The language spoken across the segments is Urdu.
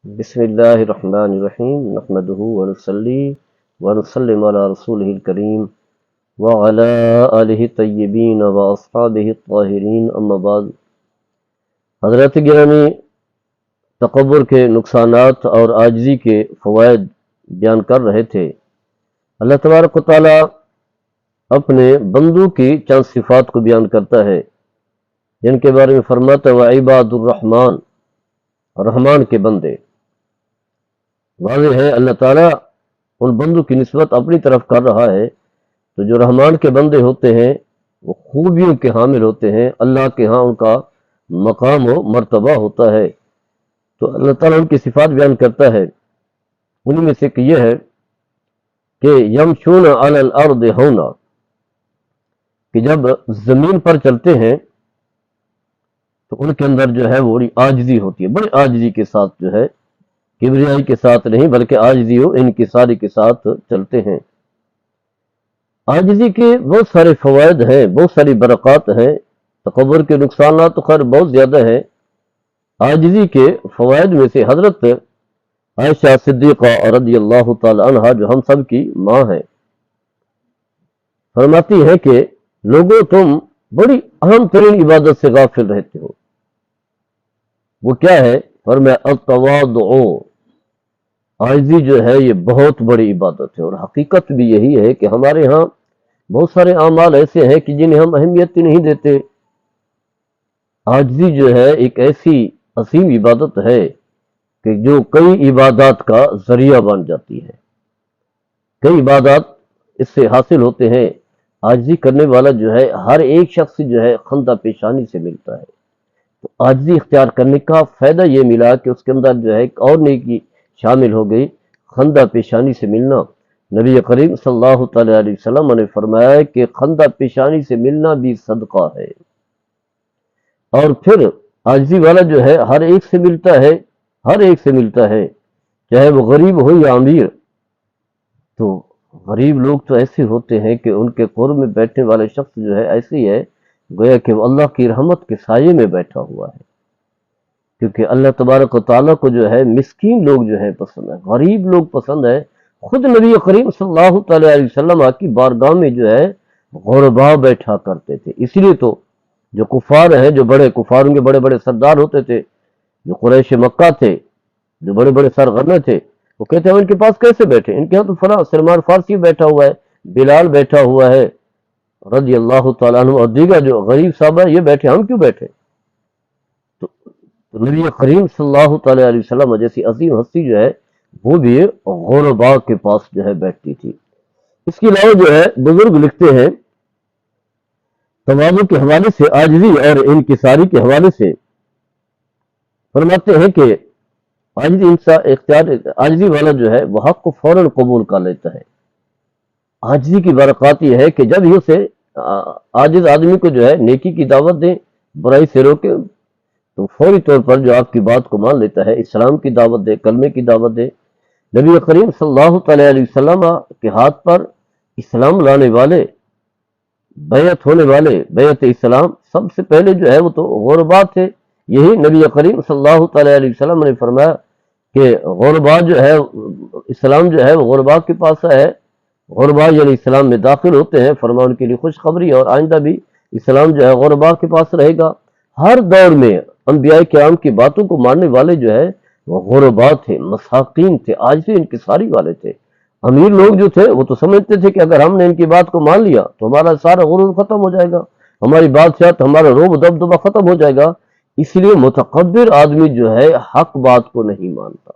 بسم اللہ الرحمن الرحیم نحمده ونصلی ونسلم علی رسولہ الکریم وعلی آلہ الطیبین واصحابہ الطاہرین اما بعد۔ حضرت گرامی، تکبر کے نقصانات اور عاجزی کے فوائد بیان کر رہے تھے۔ اللہ تبارک و تعالی اپنے بندوں کی چند صفات کو بیان کرتا ہے جن کے بارے میں فرماتا ہے وعباد الرحمن، رحمان کے بندے۔ واضح ہے اللہ تعالیٰ ان بندوں کی نسبت اپنی طرف کر رہا ہے، تو جو رحمان کے بندے ہوتے ہیں وہ خوبیوں کے حامل ہوتے ہیں، اللہ کے ہاں ان کا مقام و مرتبہ ہوتا ہے۔ تو اللہ تعالیٰ ان کی صفات بیان کرتا ہے، انہیں میں سے یہ ہے کہ یمشون علی الارض ہونا، کہ جب زمین پر چلتے ہیں تو ان کے اندر جو ہے وہ بڑی عاجزی ہوتی ہے، بڑی عاجزی کے ساتھ جو ہے، کبریائی کے ساتھ نہیں بلکہ عاجزی و انکساری کے ساتھ چلتے ہیں۔ عاجزی کے بہت سارے فوائد ہیں، بہت ساری برکات ہیں۔ تکبر کے نقصانات تو خیر بہت زیادہ ہیں۔ عاجزی کے فوائد میں سے حضرت عائشہ صدیقہ رضی اللہ تعالی عنہا جو ہم سب کی ماں ہیں، فرماتی ہے کہ لوگوں تم بڑی اہم ترین عبادت سے غافل رہتے ہو۔ وہ کیا ہے؟ فرمایا التواضع، عاجزی جو ہے یہ بہت بڑی عبادت ہے، اور حقیقت بھی یہی ہے کہ ہمارے ہاں بہت سارے اعمال ایسے ہیں کہ جنہیں ہم اہمیت ہی نہیں دیتے۔ عاجزی جو ہے ایک ایسی عظیم عبادت ہے کہ جو کئی عبادات کا ذریعہ بن جاتی ہے، کئی عبادات اس سے حاصل ہوتے ہیں۔ عاجزی کرنے والا جو ہے ہر ایک شخص جو ہے خندہ پیشانی سے ملتا ہے۔ تو عاجزی اختیار کرنے کا فائدہ یہ ملا کہ اس کے اندر جو ہے ایک اور نیکی شامل ہو گئی، خندہ پیشانی سے ملنا۔ نبی کریم صلی اللہ تعالی علیہ وسلم نے فرمایا کہ خندہ پیشانی سے ملنا بھی صدقہ ہے۔ اور پھر عاجزی والا جو ہے ہر ایک سے ملتا ہے، ہر ایک سے ملتا ہے، چاہے وہ غریب ہو یا امیر۔ تو غریب لوگ تو ایسے ہوتے ہیں کہ ان کے قرب میں بیٹھنے والے شخص جو ہے ایسی ہے گویا کہ وہ اللہ کی رحمت کے سائے میں بیٹھا ہوا ہے، کیونکہ اللہ تبارک و تعالیٰ کو جو ہے مسکین لوگ جو ہے پسند ہے، غریب لوگ پسند ہے۔ خود نبی کریم صلی اللہ تعالی علیہ وسلم کی بارگاہ میں جو ہے غربا بیٹھا کرتے تھے۔ اس لیے تو جو کفار ہیں، جو بڑے کفاروں کے بڑے بڑے سردار ہوتے تھے، جو قریش مکہ تھے، جو بڑے بڑے سرغنہ تھے، وہ کہتے ہیں ان کے پاس کیسے بیٹھے؟ ان کے ہاں تو فلاں سلمان فارسی بیٹھا ہوا ہے، بلال بیٹھا ہوا ہے رضی اللہ تعالیٰ عنہ، اور دیگر جو غریب صاحب ہیں یہ بیٹھے، ہم کیوں بیٹھے؟ تو نبی کریم صلی اللہ تعالی علیہ وسلم جیسی عظیم ہستی جو ہے وہ بھی غربا کے پاس جو ہے بیٹھتی تھی۔ اس کے علاوہ جو ہے بزرگ لکھتے ہیں تواضع کے حوالے سے، عاجزی اور انکساری کے حوالے سے فرماتے ہیں کہ عاجزی والا جو ہے وہ حق کو فوراً قبول کر لیتا ہے۔ عاجزی کی برکات یہ ہے کہ جب ہی اسے عاجز آدمی کو جو ہے نیکی کی دعوت دیں، برائی سے روکے، تو فوری طور پر جو آپ کی بات کو مان لیتا ہے، اسلام کی دعوت دے، کلمے کی دعوت دے۔ نبی کریم صلی اللہ تعالی علیہ وسلم کے ہاتھ پر اسلام لانے والے، بیعت ہونے والے، بیعت اسلام سب سے پہلے جو ہے وہ تو غربا تھے۔ یہی نبی کریم صلی اللہ تعالی علیہ وسلم نے فرمایا کہ غربا جو ہے، اسلام جو ہے وہ غربا کے پاس ہے، غربا یعنی اسلام میں داخل ہوتے ہیں، فرمان کے لیے خوشخبری، اور آئندہ بھی اسلام جو ہے غربا کے پاس رہے گا۔ ہر دور میں انبیاء کرام کی باتوں کو ماننے والے جو ہے وہ غربا تھے، مساکین تھے، عاجزی انکساری والے تھے۔ امیر لوگ جو تھے وہ تو سمجھتے تھے کہ اگر ہم نے ان کی بات کو مان لیا تو ہمارا سارا غرور ختم ہو جائے گا، ہماری بادشاہت، ہمارا روب دبدبہ ختم ہو جائے گا۔ اس لیے متکبر آدمی جو ہے حق بات کو نہیں مانتا۔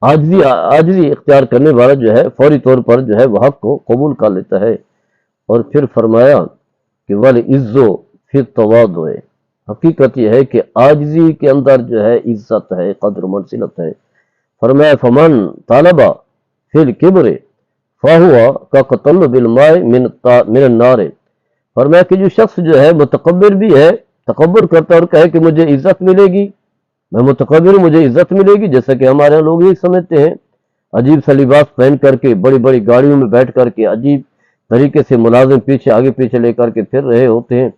عاجزی اختیار کرنے والا جو ہے فوری طور پر جو ہے وہ حق کو قبول کر لیتا ہے۔ اور پھر فرمایا کہ وَالْعِزُّ فِي التَّوَاضُعِ، حقیقت یہ ہے کہ عاجزی کے اندر جو ہے عزت ہے، قدر و منزلت ہے۔ فرمایا فَمَنْ طَلَبَ فِي الْكِبْرِ فَهُوَ كَقَطَلُّبِ الْمَاءِ مِنَ النَّارِ، فرمایا کہ جو شخص جو ہے متکبر بھی ہے، تکبر کرتا ہے اور کہے کہ مجھے عزت ملے گی، میں متکبر ہوں، مجھے عزت ملے گی، جیسا کہ ہمارے لوگ یہ سمجھتے ہیں، عجیب سا لباس پہن کر کے، بڑی بڑی گاڑیوں میں بیٹھ کر کے، عجیب طریقے سے ملازم پیچھے آگے پیچھے لے کر کے پھر رہے ہوتے ہیں،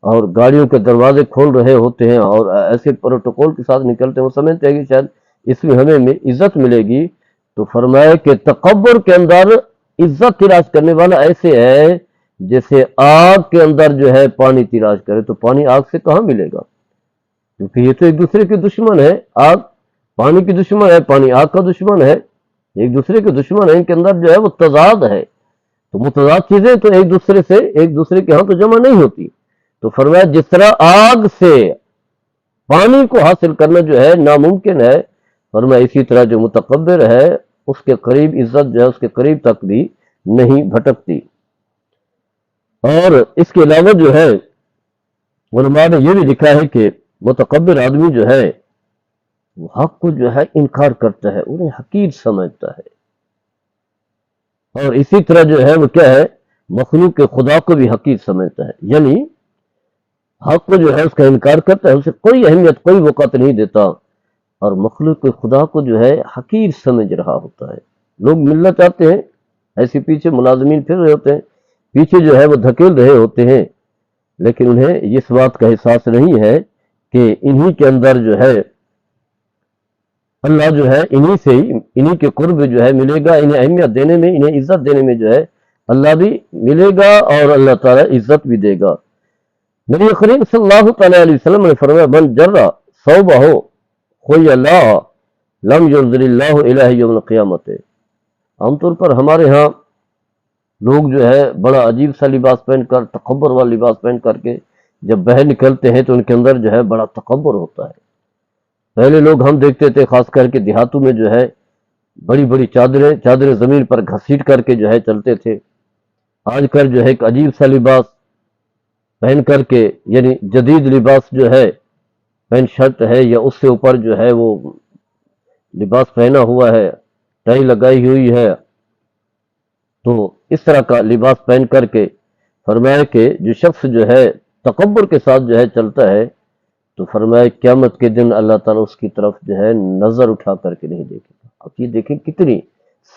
اور گاڑیوں کے دروازے کھول رہے ہوتے ہیں، اور ایسے پروٹوکول کے ساتھ نکلتے ہیں، وہ سمجھتے ہیں کہ شاید اس میں ہمیں عزت ملے گی، تو فرمایا کہ تکبر کے اندر عزت تلاش کرنے والا ایسے ہے جیسے آگ کے اندر جو ہے پانی تلاش کرے، تو پانی آگ سے کہاں ملے گا؟ کیونکہ یہ تو ایک دوسرے کے دشمن ہے، آگ پانی کی دشمن ہے، پانی آگ کا دشمن ہے، ایک دوسرے کے دشمن ہے، ان کے اندر جو ہے وہ تضاد ہے، تو متضاد چیزیں تو ایک دوسرے کے ہاں تو جمع نہیں ہوتی۔ تو فرمایا جس طرح آگ سے پانی کو حاصل کرنا جو ہے ناممکن ہے، فرمایا اسی طرح جو متکبر ہے اس کے قریب عزت جو ہے اس کے قریب تک بھی نہیں بھٹکتی۔ اور اس کے علاوہ جو ہے علماء نے یہ بھی لکھا ہے کہ متکبر آدمی جو ہے وہ حق کو جو ہے انکار کرتا ہے، انہیں حقیر سمجھتا ہے، اور اسی طرح جو ہے وہ کیا ہے، مخلوق کے خدا کو بھی حقیر سمجھتا ہے، یعنی حق کو جو ہے اس کا انکار کرتا ہے، اسے کوئی اہمیت کوئی وقت نہیں دیتا، اور مخلوق کے خدا کو جو ہے حقیر سمجھ رہا ہوتا ہے۔ لوگ ملنا چاہتے ہیں، ایسے پیچھے ملازمین پھر رہے ہوتے ہیں، پیچھے جو ہے وہ دھکیل رہے ہوتے ہیں، لیکن انہیں اس بات کا احساس نہیں ہے کہ انہی کے اندر جو ہے اللہ جو ہے انہی کے قرب جو ہے ملے گا، انہیں اہمیت دینے میں، انہیں عزت دینے میں جو ہے اللہ بھی ملے گا اور اللہ تعالیٰ عزت بھی دے گا۔ نبی کریم صلی اللہ تعالیٰ علیہ وسلم نے فرمایا من جرہ ثوبہ خوی اللہ لم ينظر اللہ الہ یوم القیامت۔ عام طور پر ہمارے ہاں لوگ جو ہے بڑا عجیب سا لباس پہن کر، تکبر والا لباس پہن کر کے جب باہر نکلتے ہیں تو ان کے اندر جو ہے بڑا تکبر ہوتا ہے۔ پہلے لوگ ہم دیکھتے تھے خاص کر کے دیہاتوں میں جو ہے بڑی بڑی چادریں زمین پر گھسیٹ کر کے جو ہے چلتے تھے۔ آج کل جو ہے ایک عجیب سا لباس پہن کر کے، یعنی جدید لباس جو ہے پینٹ شرٹ ہے یا اس سے اوپر جو ہے وہ لباس پہنا ہوا ہے، ٹائی لگائی ہوئی ہے، تو اس طرح کا لباس پہن کر کے فرمایا کہ جو شخص جو ہے تکبر کے ساتھ جو ہے چلتا ہے تو فرمایا قیامت کے دن اللہ تعالیٰ اس کی طرف جو ہے نظر اٹھا کر کے نہیں دیکھے گا۔ اب یہ دیکھیں کتنی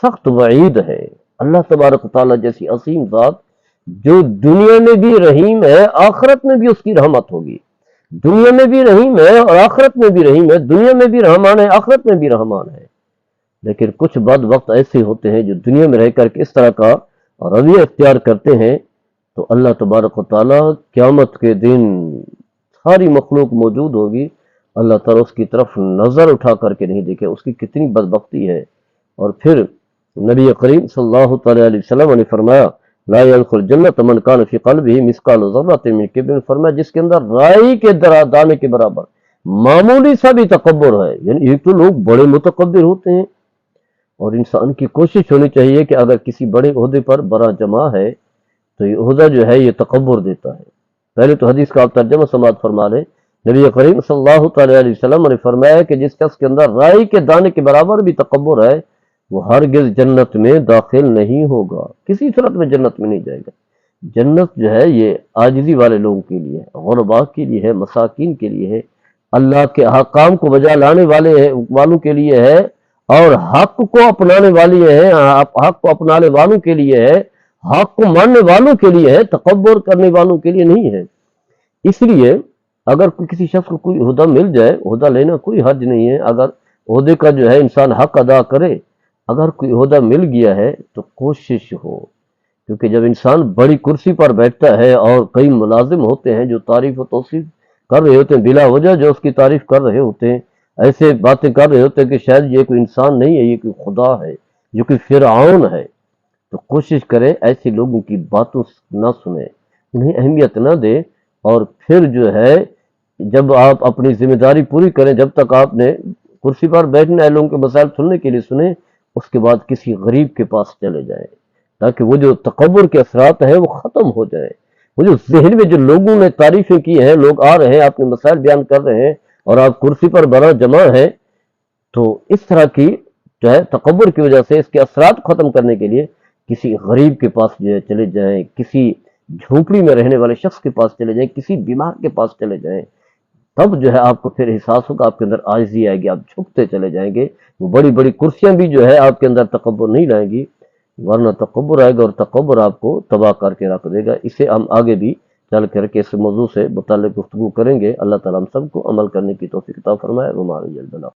سخت وعید ہے۔ اللہ تبارک و تعالیٰ جیسی عظیم ذات جو دنیا میں بھی رحیم ہے، آخرت میں بھی اس کی رحمت ہوگی، دنیا میں بھی رحیم ہے اور آخرت میں بھی رحیم ہے، دنیا میں بھی رحمان ہے، آخرت میں بھی رحمان ہے، لیکن کچھ بد وقت ایسے ہوتے ہیں جو دنیا میں رہ کر کے اس طرح کا رویہ اختیار کرتے ہیں، تو اللہ تبارک و تعالیٰ قیامت کے دن ساری مخلوق موجود ہوگی، اللہ تعالیٰ اس کی طرف نظر اٹھا کر کے نہیں دیکھے، اس کی کتنی بدبختی ہے۔ اور پھر نبی کریم صلی اللہ تعالیٰ علیہ وسلم نے فرمایا لا يدخل الجنت من كان في قلبه مثقال ذرة من کبر، فرمایا جس کے اندر رائی کے دانے کے برابر معمولی سا بھی تکبر ہے، یعنی ایک تو لوگ بڑے متکبر ہوتے ہیں، اور انسان کی کوشش ہونی چاہیے کہ اگر کسی بڑے عہدے پر بڑا جمع ہے تو یہ عہدہ جو ہے یہ تکبر دیتا ہے۔ پہلے تو حدیث کا آپ ترجمہ سماعت فرما لیں، نبی کریم صلی اللہ تعالیٰ علیہ وسلم نے فرمایا کہ جس شخص کے اندر رائی کے دانے کے برابر بھی تکبر ہے وہ ہرگز جنت میں داخل نہیں ہوگا، کسی صورت میں جنت میں نہیں جائے گا۔ جنت جو ہے یہ عاجزی والے لوگوں کے لیے ہے، غرباء کے لیے ہے، مساکین کے لیے ہے، اللہ کے احکام کو بجا لانے والوں کے لیے ہے، اور حق کو اپنانے والی ہے، حق کو اپنانے والوں کے لیے ہے، حق کو ماننے والوں کے لیے ہے، تکبر کرنے والوں کے لیے نہیں ہے۔ اس لیے اگر کسی شخص کو کوئی عہدہ مل جائے، عہدہ لینا کوئی حرج نہیں ہے، اگر عہدے کا جو ہے انسان حق ادا کرے، اگر کوئی عہدہ مل گیا ہے تو کوشش ہو، کیونکہ جب انسان بڑی کرسی پر بیٹھتا ہے اور کئی ملازم ہوتے ہیں جو تعریف و توصیف کر رہے ہوتے ہیں، بلا وجہ جو اس کی تعریف کر رہے ہوتے ہیں، ایسے باتیں کر رہے ہوتے ہیں کہ شاید یہ کوئی انسان نہیں ہے، یہ کوئی خدا ہے، یہ کوئی فرعون ہے، تو کوشش کرے ایسے لوگوں کی باتوں نہ سنیں، انہیں اہمیت نہ دے، اور پھر جو ہے جب آپ اپنی ذمہ داری پوری کریں، جب تک آپ نے کرسی پر بیٹھنے والے لوگوں کے مسائل سننے کے لیے سنیں، اس کے بعد کسی غریب کے پاس چلے جائیں تاکہ وہ جو تکبر کے اثرات ہیں وہ ختم ہو جائیں۔ وہ جو ذہن میں جو لوگوں نے تعریفیں کی ہیں، لوگ آ رہے ہیں آپ نے مسائل بیان کر رہے ہیں اور آپ کرسی پر بڑا جمع ہے، تو اس طرح کی جو ہے تکبر کی وجہ سے اس کے اثرات ختم کرنے کے لیے کسی غریب کے پاس جو ہے چلے جائیں، کسی جھونپڑی میں رہنے والے شخص کے پاس چلے جائیں، کسی بیمار کے پاس چلے جائیں، تب جو ہے آپ کو پھر احساس ہوگا، آپ کے اندر عاجزی آئے گی، آپ جھکتے چلے جائیں گے۔ وہ بڑی بڑی کرسیاں بھی جو ہے آپ کے اندر تکبر نہیں لائیں گی، ورنہ تکبر آئے گا اور تکبر آپ کو تباہ کر کے رکھ دے گا۔ اسے ہم آگے بھی چل کر کے اس موضوع سے متعلق گفتگو کریں گے۔ اللہ تعالیٰ ہم سب کو عمل کرنے کی توفیق عطا فرمائے۔ وما علینا الا البلاغ۔